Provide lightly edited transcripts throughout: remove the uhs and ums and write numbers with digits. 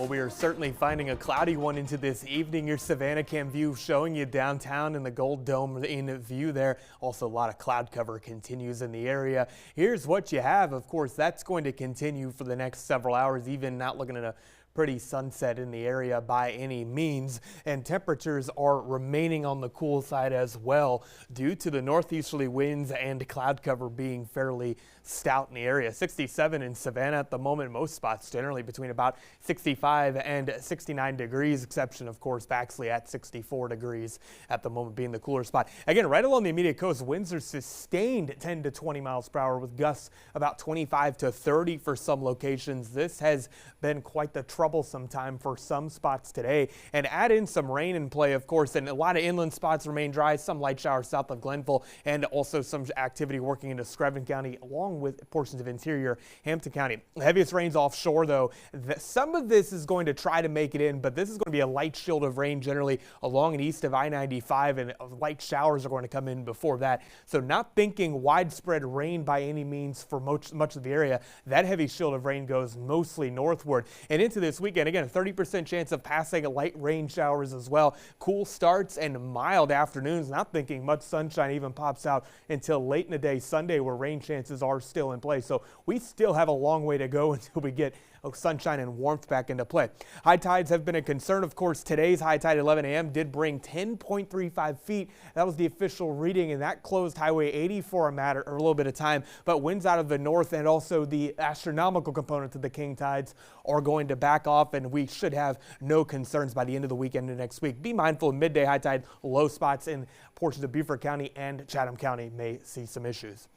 Well, we are certainly finding a cloudy one into this evening. Your Savannah Cam view showing you downtown in the Gold Dome in view there. Also, a lot of cloud cover continues in the area. Here's what you have. Of course, that's going to continue for the next several hours, even not looking at a pretty sunset in the area by any means, and temperatures are remaining on the cool side as well due to the northeasterly winds and cloud cover being fairly stout in the area. 67 in Savannah at the moment. Most spots generally between about 65 and 69 degrees, exception of course Baxley at 64 degrees at the moment being the cooler spot. Again, right along the immediate coast, winds are sustained 10 to 20 miles per hour with gusts about 25 to 30 for some locations. This has been quite the troublesome time for some spots today, and add in some rain in play, of course, and a lot of inland spots remain dry. Some light showers south of Glenville, and also some activity working into Screven County along with portions of interior Hampton County. The heaviest rains offshore, though. Some of this is going to try to make it in, but this is going to be a light shield of rain generally along and east of I-95, and light showers are going to come in before that. So not thinking widespread rain by any means for much of the area. That heavy shield of rain goes mostly northward and into this weekend. Again, a 30% chance of passing light rain showers as well. Cool starts and mild afternoons. Not thinking much sunshine even pops out until late in the day Sunday, where rain chances are still in play. So we still have a long way to go until we get sunshine and warmth back into play. High tides have been a concern. Of course, today's high tide at 11 a.m. did bring 10.35 feet. That was the official reading, and that closed Highway 80 for a little bit of time. But winds out of the north and also the astronomical component of the king tides are going to back off, and we should have no concerns by the end of the weekend and next week. Be mindful of midday high tide. Low spots in portions of Beaufort County and Chatham County may see some issues.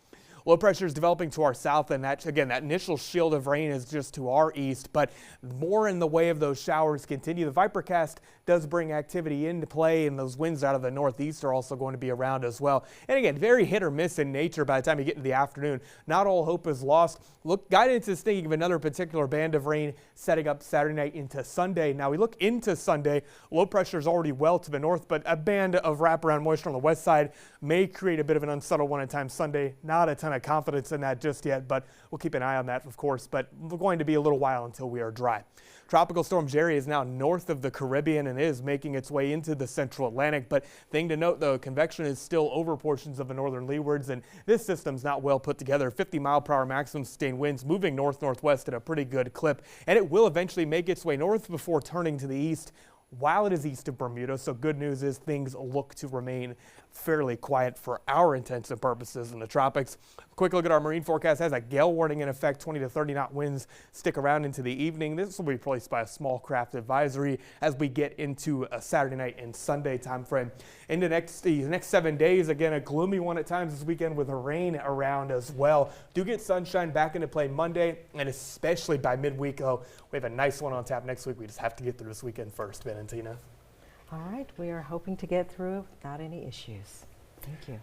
Low pressure is developing to our south, and that initial shield of rain is just to our east, but more in the way of those showers continue. The Vipercast does bring activity into play, and those winds out of the northeast are also going to be around as well. And again, very hit or miss in nature by the time you get into the afternoon. Not all hope is lost. Look, guidance is thinking of another particular band of rain setting up Saturday night into Sunday. Now we look into Sunday, low pressure is already well to the north, but a band of wraparound moisture on the west side may create a bit of an unsettled one at times Sunday. Not a ton of confidence in that just yet, but we'll keep an eye on that, of course. But we're going to be a little while until we are dry. Tropical storm Jerry is now north of the Caribbean and is making its way into the central Atlantic. But thing to note, though, convection is still over portions of the northern leewards, and this system's not well put together. 50-mile-per-hour maximum sustained winds moving north-northwest at a pretty good clip, and it will eventually make its way north before turning to the east while it is east of Bermuda. So good news is things look to remain fairly quiet for our intents and purposes in the tropics. A quick look at our marine forecast has a gale warning in effect. 20 to 30 knot winds stick around into the evening. This will be replaced by a small craft advisory as we get into a Saturday night and Sunday time frame. Into the next 7 days, again, a gloomy one at times this weekend with rain around as well. Do get sunshine back into play Monday, and especially by midweek, though. We have a nice one on tap next week. We just have to get through this weekend first, Ben and Tina. All right, we are hoping to get through without any issues. Thank you.